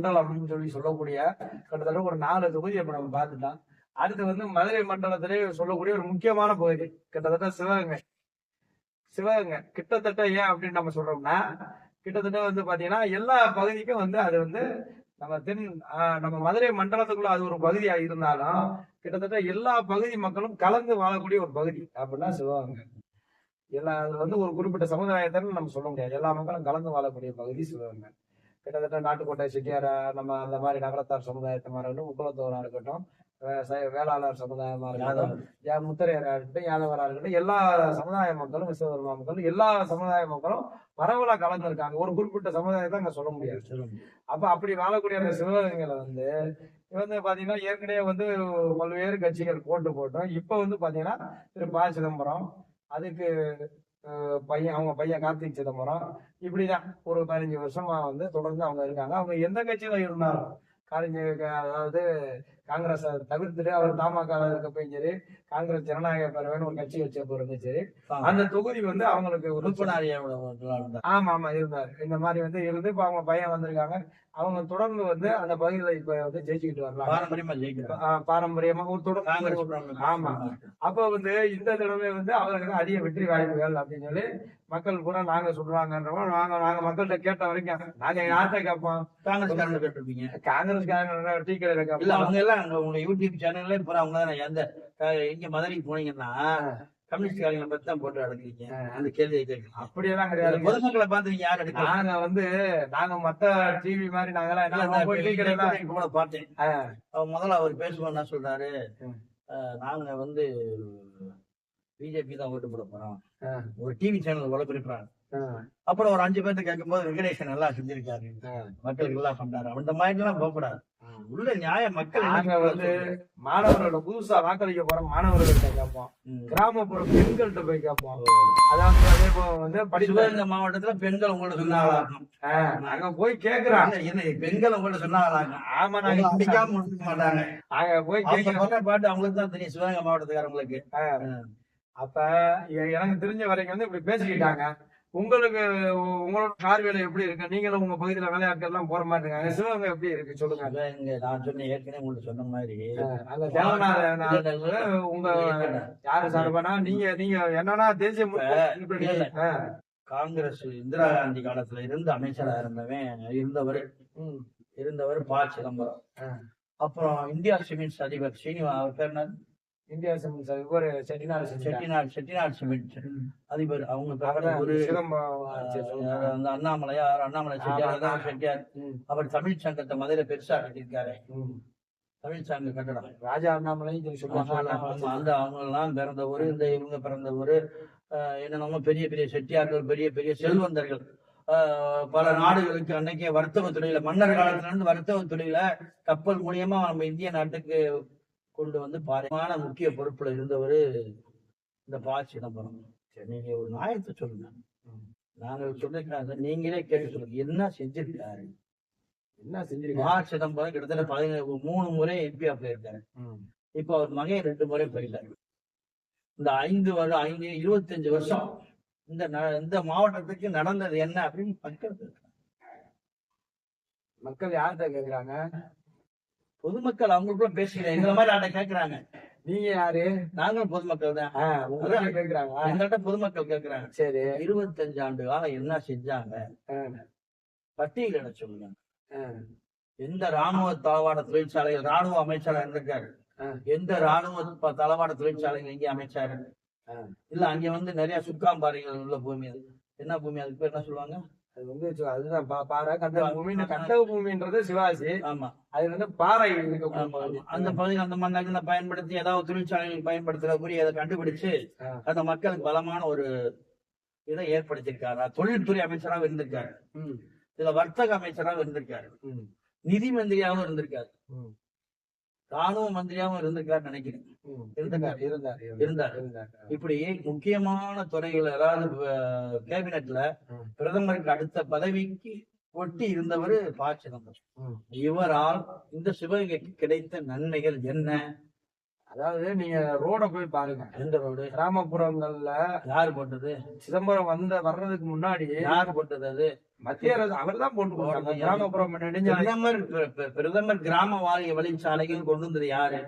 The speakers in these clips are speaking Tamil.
மண்டலம் சொல்லக்கூடிய கிட்டத்தட்ட ஒரு 4 தொகுதி இப்ப நம்ம பார்த்துட்டோம். அடுத்து வந்து மதுரை மண்டலத்திலே சொல்லக்கூடிய ஒரு முக்கியமான பகுதி கிட்டத்தட்ட சிவகங்கை. சிவகங்கை கிட்டத்தட்ட ஏன் அப்படின்னு நம்ம சொல்றோம்னா, கிட்டத்தட்ட வந்து பாத்தீங்கன்னா எல்லா பகுதிக்கும் வந்து அது வந்து நம்ம மதுரை மண்டலத்துக்குள்ள அது ஒரு பகுதியா இருந்தாலும் கிட்டத்தட்ட எல்லா பகுதி மக்களும் கலந்து வாழக்கூடிய ஒரு பகுதி அப்படின்னா சிவகங்கை. அது வந்து ஒரு குறிப்பிட்ட சமுதாயத்தின்னு நம்ம சொல்ல முடியாது. எல்லா மக்களும் கலந்து வாழக்கூடிய பகுதி சிவகங்கை. கிட்டத்தட்ட நாட்டுக்கோட்டை செட்டியாரா நம்ம அந்த மாதிரி நகரத்தார் சமுதாயத்தமா இருக்கட்டும், முக்குளத்தோரா இருக்கட்டும், வேளாளர் சமுதாயமா இருக்கட்டும், முத்தரையரா இருக்கட்டும், யாதவரா இருக்கட்டும், எல்லா சமுதாய மக்களும் விஸ்வகர்மா மக்களும் எல்லா சமுதாய மக்களும் பரவலா கலந்து இருக்காங்க. ஒரு குறிப்பிட்ட சமுதாயத்தை அங்க சொல்ல முடியாது. அப்ப அப்படி வாழக்கூடிய அந்த சிவகங்கையில வந்து பாத்தீங்கன்னா ஏற்கனவே வந்து பல்வேறு கட்சிகள் போட்டு போட்டோம். இப்ப வந்து பாத்தீங்கன்னா திரு ப. சிதம்பரம், அதுக்கு அவங்க பையன் கார்த்திக் சிதம்பரம், இப்படிதான் ஒரு 15 வருஷமா வந்து தொடர்ந்து அவங்க இருக்காங்க. அவங்க எந்த கட்சியில இருந்தாலும் அதாவது காங்கிரஸ் தவிர்த்துட்டு அவர் தமாக இருக்கப்பயும் சரி, காங்கிரஸ் ஜனநாயக பேரவைன்னு ஒரு கட்சி வச்ச பிறகு சரி, அந்த தொகுதி வந்து அவங்களுக்கு ஆமா ஆமா இருந்தாரு. இந்த மாதிரி வந்து இருந்து இப்ப அவங்க பையன் வந்திருக்காங்க. அவங்க தொடர்ந்து வந்து அந்த பகுதியில இப்ப வந்து ஜெயிச்சுக்கிட்டு வரலாம். பாரம்பரியமா ஒரு தொடர்ந்து. ஆமா. அப்ப வந்து இந்த தடவை வந்து அவருக்கு அதிக வெற்றி வாய்ப்புகள் அப்படின்னு சொல்லி மக்கள் பூரா நாங்க சொல்றாங்கன்றோம். நாங்க மக்கள்கிட்ட கேட்ட வரைக்கும் நாங்க யார்கிட்ட கேட்போம்? காங்கிரஸ்காரங்க டீ கடையில கேட்போம். அவங்க எல்லாம் உங்க யூடியூப் சேனல்ல பூரா அவங்க தான் எந்த இங்க மதுரைக்கு போனீங்கன்னா கம்யூனிஸ்ட்காரங்களை பத்தி தான் போட்டு அடக்குறீங்க. அந்த கேள்வியை கேட்கலாம். அப்படியெல்லாம் கிடையாது. பொதுமக்களை பார்த்து நீங்க யாரு எடுக்க? நாங்க மத்த டிவி மாதிரி நாங்கெல்லாம் கூட பார்த்தேன். முதல்ல அவர் பேசுவோம் என்ன சொல்றாரு, நாங்க வந்து பிஜேபி தான் ஓட்டு போட போறோம். ஒரு டிவி சேனல் ஒளிபரப்புறாங்க. அப்புறம் ஒரு 5 பேர்த்து கேட்கும்போது வெங்கடேசன் நல்லா செஞ்சிருக்காரு, மக்களுக்கு எல்லாம் சொன்னாரு. அந்த மாதிரி எல்லாம் போகக்கூடாது. உள்ள நியாய மக்கள் நாங்க வந்து மாணவர்களோட புதுசா வாக்களிக்க போற மாணவர்கள்ட்ட கேட்போம், கிராமப்புற பெண்கள்கிட்ட போய் கேட்போம். அதாவது அதே போல வந்து சிவகங்கை மாவட்டத்துல பெண்கள் உங்கள்ட்ட சொன்னாங்களாகும். நாங்க போய் கேக்குறாங்க, என்ன பெண்கள் உங்கள்ட்ட சொன்னாங்களாகும். ஆமா, நாங்க பிடிக்காம முடிக்க மாட்டாங்க. நாங்க போய் கேட்க பாட்டு அவங்களுக்கு தான் தெரியும், சிவகங்கை மாவட்டத்துக்காரங்களுக்கு. அப்ப எனக்கு தெரிஞ்ச வரைக்கும் வந்து இப்படி பேசிக்கிட்டாங்க. உங்களுக்கு உங்களோட பார்வையில எப்படி இருக்கு? நீங்களும் உங்க பகுதியில வேலையாட்கள் எல்லாம் போற மாதிரி இருக்காங்க. சிவகங்கை எப்படி இருக்கு சொல்லுங்க. நான் சொன்னேன் ஏற்கனவே உங்களுக்கு சொன்ன மாதிரி அந்த உங்க யாரு சார்பானா நீங்க என்னன்னா தேசிய காங்கிரஸ் இந்திரா காந்தி காலத்துல இருந்து அமைச்சரா இருந்தவர் ப. சிதம்பரம். அப்புறம் இந்தியா சிமெண்ட்ஸ் அதிபர் அவர் பேர் என்ன? இந்தியா சிமெண்ட்ஸ் அதிபர் செட்டிநாடு சிமெண்ட் அதிபர். அவங்க ஒரு அண்ணாமலை செட்டியார். அவர் தமிழ் சங்கத்தை மதுரை பெருசா கட்டியிருக்காரு. தமிழ் சங்க கட்டடம் ராஜா அண்ணாமலை அந்த அவங்க எல்லாம் பிறந்த ஊரு, இந்த இவங்க பிறந்த ஊரு. என்னென்னமோ பெரிய பெரிய செட்டியார்கள், பெரிய பெரிய செல்வந்தர்கள். பல நாடுகளுக்கு அன்னைக்கே வர்த்தக துறையில, மன்னர் காலத்துல இருந்து வர்த்தக துறையில கப்பல் மூலியமா நம்ம இந்திய நாட்டுக்கு கொண்டு வந்து பாரமான முக்கிய பொறுப்புல இருந்தவர் இந்த ப. சிதம்பரம். நீங்க ஒரு நியாயத்தை சொல்லுங்க. நாங்க சொல்லிருக்காங்க, நீங்களே கேட்டு சொல்லுங்க, என்ன செஞ்சிருக்காரு? ப. சிதம்பரம் கிட்டத்தட்ட 3 முறை எம்பியா போயிருக்காரு. இப்ப அவர் மகன் 2 முறை போயிருக்காரு. இந்த 25 வருஷம் இந்த மாவட்டத்துக்கு நடந்தது என்ன அப்படின்னு மக்கள் யார்கிட்ட கேக்குறாங்க? பொதுமக்கள் அவங்களுக்குள்ள பேசுகிறேன். எங்களை மாதிரி ஆட்ட கேட்கிறாங்க. நீங்க யாரு? நாங்களும் பொதுமக்கள் தான் கேக்குறாங்க. எங்கள்கிட்ட பொதுமக்கள் கேட்கிறாங்க. சரி, 25 ஆண்டு காலம் என்ன செஞ்சாங்க பட்டியலிட சொல்லுங்க. எந்த ராணுவ தளவாட தொழிற்சாலைகள் ராணுவ அமைச்சரா இருந்திருக்காரு? எந்த ராணுவ தளவாட தொழிற்சாலைகள் எங்கே அமைச்சாரு? இல்ல அங்க வந்து நிறைய சுக்காம்பாறைகள் உள்ள பூமி. அது என்ன பூமி? அதுக்கு பேர் என்ன சொல்லுவாங்க? அது வந்து அதுதான் பாறை. கட்டக பூமின்றது சிவாசி. ஆமா, அது வந்து பாறை. அந்த பகுதியில் அந்த மண்ணை பயன்படுத்தி ஏதாவது தொழிற்சாலைகள் பயன்படுத்துறக்கூடிய அதை கண்டுபிடிச்சு அந்த மக்களுக்கு பலமான ஒரு இதை ஏற்படுத்தியிருக்காரு. தொழில்துறை அமைச்சராகவும் இருந்திருக்காரு, இதுல வர்த்தக அமைச்சராகவும் இருந்திருக்காரு, நிதி மந்திரியாகவும் இருந்திருக்காரு, ராணுவ மந்திரியாகவும் இருந்திருக்காரு நினைக்கிறேன். இருந்தார். இப்படி முக்கியமான துறைகள், அதாவது கேபினெட்ல பிரதமருக்கு அடுத்த பதவிக்கு ஒட்டி இருந்தவர் ப. சிதம்பரம். இவரால் இந்த சிவகங்கைக்கு கிடைத்த நன்மைகள் என்ன அதாவது நீங்க ரோட போய் பாருங்க. எந்த ரோடு? கிராமப்புறங்கள்ல யாரு போட்டது? சிதம்பரம் வர்றதுக்கு முன்னாடி யாரு போட்டது அது? மத்திய அரசு அவர்தான் போட்டு போட்டாங்க. கிராமப்புறம் நெடுஞ்சாலை. பிரதமர் கிராம வழிச்சாலைகள் கொண்டு வந்தது யாரு?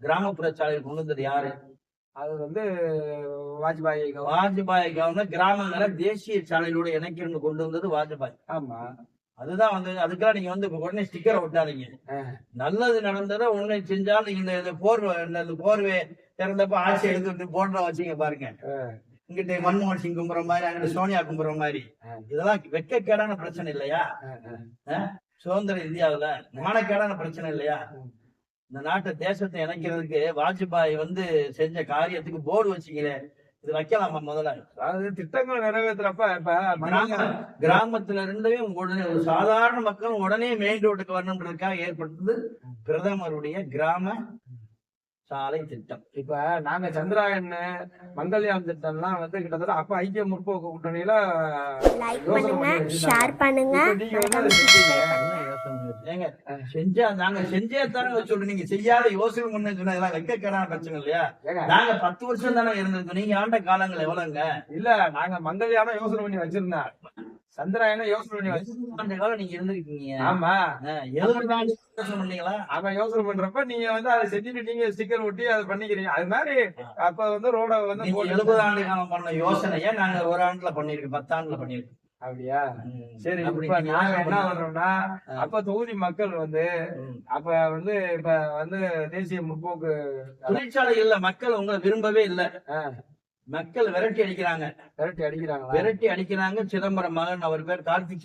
கிராமப்புற சாலைகள் கொண்டு வந்தது யாரு? அது வந்து வாஜ்பாய் வாஜ்பாய் கவர்னர் கிராமங்களை தேசிய சாலையோட இணைக்கிறது கொண்டு வந்தது வாஜ்பாய். ஆமா, அதுதான் வந்து அதுக்கெல்லாம் நீங்க வந்து உடனே ஸ்டிக்கரை ஒட்டாதீங்க. நல்லது நடந்ததை உடனே செஞ்சாலும் இந்த போர்வை திறந்தப்ப ஆட்சி எடுத்துட்டு போன்ற வச்சீங்க பாருங்க. இங்கிட்ட மன்மோகன் சிங் கும்புற மாதிரி, அங்கிட்ட சோனியா கும்புற மாதிரி, இதெல்லாம் வெட்கக்கேடான பிரச்சனை இல்லையா? சுதந்திர இந்தியாவுல மானக்கேடான பிரச்சனை இல்லையா? இந்த நாட்டை தேசத்தை இணைக்கிறதுக்கு வாஜ்பாய் வந்து செஞ்ச காரியத்துக்கு போர்டு வச்சீங்களே, இது வைக்கலாமா முதல்ல? அதாவது திட்டங்கள் நிறைவேற்றுறப்ப இப்ப கிராமத்துல இருந்தே உடனே ஒரு சாதாரண மக்கள் உடனே மெயின் ரோட்டுக்கு வரணுன்றதுக்காக ஏற்பட்டது பிரதமருடைய கிராம சாலை திட்டம். இப்ப நாங்க சந்திராயன் மங்கள்யான் திட்டம்லாம் வந்து கிட்டத்தட்ட அப்ப ஐக்கிய முற்போக்கு கூட்டணியில லைக் பண்ணுங்க, ஷேர் பண்ணுங்க. நீங்க வந்து அதை செஞ்சீங்க. ஏங்க செஞ்சா நாங்க செஞ்சே தானே சொல்றோம். நீங்க செய்யாத யோசனை பண்ணு சொன்னா இதெல்லாம் வெட்கக்கேடான பிரச்சனை இல்லையா? நாங்க 10 வருஷம் தானே இருந்திருக்கோம். நீங்க ஆண்ட காலங்கள் எவ்வளவுங்க? இல்ல, நாங்க மங்கள்யானம் யோசனை பண்ணி வச்சிருந்தேன், சந்திராயன யோசனை பண்ணி ஆண்டு காலம் நீங்க இருந்திருக்கீங்க. ஆமா, 70 ஆண்டு யோசனை பண்ணீங்களா? ஆமா, யோசனை பண்றப்ப நீங்க வந்து அதை செஞ்சுட்டு நீங்க ஸ்டிக்கர் ஒட்டி அதை பண்ணிக்கிறீங்க. அது மாதிரி அப்ப வந்து ரோட வந்து 70 ஆண்டு காலம் பண்ண யோசனைய நாங்க ஒரு ஆண்டுல பண்ணிருக்கோம், 10 ஆண்டுல பண்ணிருக்கோம். அப்படியா? சரி, இப்ப நாங்க என்ன பண்றோம்னா, அப்ப தொகுதி மக்கள் வந்து அப்ப வந்து இப்ப வந்து தேசிய முற்போக்கு தொழிற்சாலைகள்ல மக்கள் உங்களை விரும்பவே இல்லை. மக்கள் விரட்டி அடிக்கிறாங்க. விரட்டி அடிக்கிறாங்க. சிதம்பரம் மகன், அவர் பேர் கார்த்திக்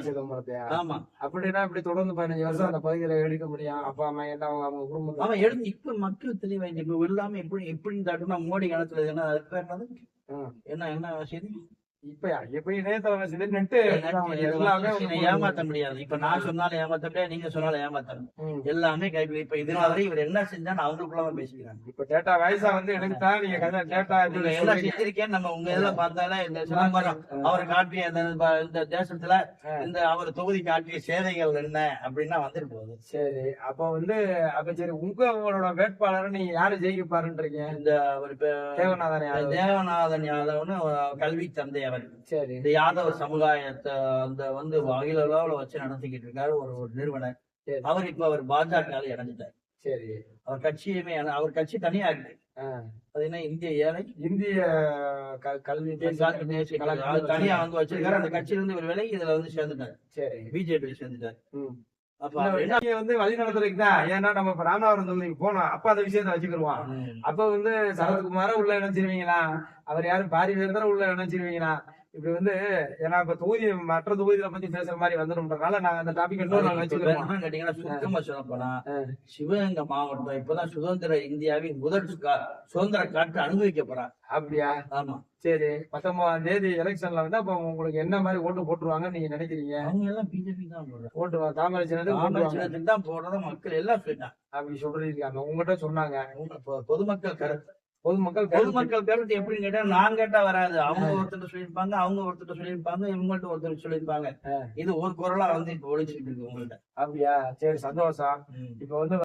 சிதம்பரத்தையா? ஆமா. அப்படின்னா இப்படி தொடர்ந்து 15 வருஷம் அந்த பகுதியில எடுக்க முடியும். அப்பா அம்மா என்ன அவங்க குடும்பம் அவன் எடுத்து இப்ப மக்கள் தெளிவாயிட்டு இப்ப எல்லாமே எப்படின்னு தாட்டுனா மோடி காலத்துல என்ன அதுக்கு பேர் என்ன என்ன செய்தி இப்ப இணையதளம் நெட்டு எல்லாமே ஏமாத்த முடியாது. இப்ப நான் சொன்னாலும் ஏமாத்த முடியாது, நீங்க சொன்னாலும் ஏமாத்தணும். எல்லாமே கைப்பிடி. இப்ப இதனால வரை இவர் என்ன செஞ்சான்னு அவங்களுக்குள்ள பேசிக்கிறாங்க. இப்ப டேட்டா வயசா வந்து எனக்கு தான் நீங்க டேட்டா எல்லாம் செஞ்சிருக்கேன். நம்ம உங்க இதுல பார்த்தாலே இந்த சிதம்பரம் அவர் காட்டிய இந்த தேசத்துல இந்த அவர் தொகுதி காட்டிய சேவைகள் என்ன அப்படின்னா வந்துட்டு போகுது. சரி, அப்ப வந்து சரி, உங்களோட வேட்பாளரை நீங்க யாரு ஜெயிக்க பாருன்றீங்க? இந்த அவர் தேவநாதன் யாதவ்னு கல்வி தந்தை. சரி, இந்த யாதவ சமுதாயத்தை அந்த வந்து அகில அளவுல வச்சு நடத்திக்கிட்டு இருக்காரு ஒரு நிறுவனர். அவர் இப்ப அவர் பாஜக இணைஞ்சிட்டார். சரி, அவர் கட்சியுமே அவர் கட்சி தனியா இருக்கு. அது என்ன இந்திய ஏழை இந்திய கல்வி தனியா வந்து வச்சிருக்காரு. அந்த கட்சியில இருந்து ஒரு விலை இதுல வந்து சேர்ந்துட்டாரு. சரி, பிஜேபி சேர்ந்துட்டாரு. அப்ப வந்து வழி நடத்துறதுக்கு தான். ஏன்னா நம்ம இப்ப ராமநாதபுரம் தொகுதிக்கு போனோம், அப்ப அந்த விஷயத்த வச்சுக்கிடுவோம். அப்ப வந்து சரத்குமார உள்ள இணைச்சிருவீங்களா? அவர் யாரும் பாரிவேந்தர உள்ள இணைச்சிருவீங்களா? இப்படி வந்து ஏன்னா இப்ப மற்ற தொகுதியில பத்தி பேசுற மாதிரி வந்துடும்ன்றனால நாங்க அந்த டாபிக் வச்சுக்கிறோம். கேட்டீங்கன்னா சுத்தமா சொல்ல போனா சிவகங்கை மாவட்டம் இப்பதான் சுதந்திர இந்தியாவின் முதல் சுதந்திர காற்று அனுபவிக்க போறாங்க. அப்படியா? ஆமா. சரி, 19ஆம் தேதி எலெக்ஷன்ல வந்து அப்ப உங்களுக்கு என்ன மாதிரி ஓட்டு போட்டுருவாங்கன்னு நீங்க நினைக்கிறீங்க? அவங்க எல்லாம் பிஜேபி தான் போடுறாங்க. ஓட்டு தாமரை சின்னத்துக்கு தான் போடுறதா மக்கள் எல்லாம் சொல்லிட்டாங்க. அப்படி சொல்லிருக்காங்க, உங்ககிட்ட சொன்னாங்க. பொதுமக்கள் கருத்து பொதுமக்கள் கருத்து எப்படின்னு கேட்டா நான் கேட்டா வராது. அவங்க ஒருத்தர் சொல்லியிருப்பாங்க, அவங்க ஒருத்தர் சொல்லியிருப்பாங்க, இவங்கள்ட்ட ஒருத்தர் சொல்லியிருப்பாங்க. இது ஒரு குரலா வந்து இப்ப ஒழிச்சுட்டு இருக்கு உங்கள்ட்ட. அப்படியா? சரி, சந்தோஷம். இப்ப வந்து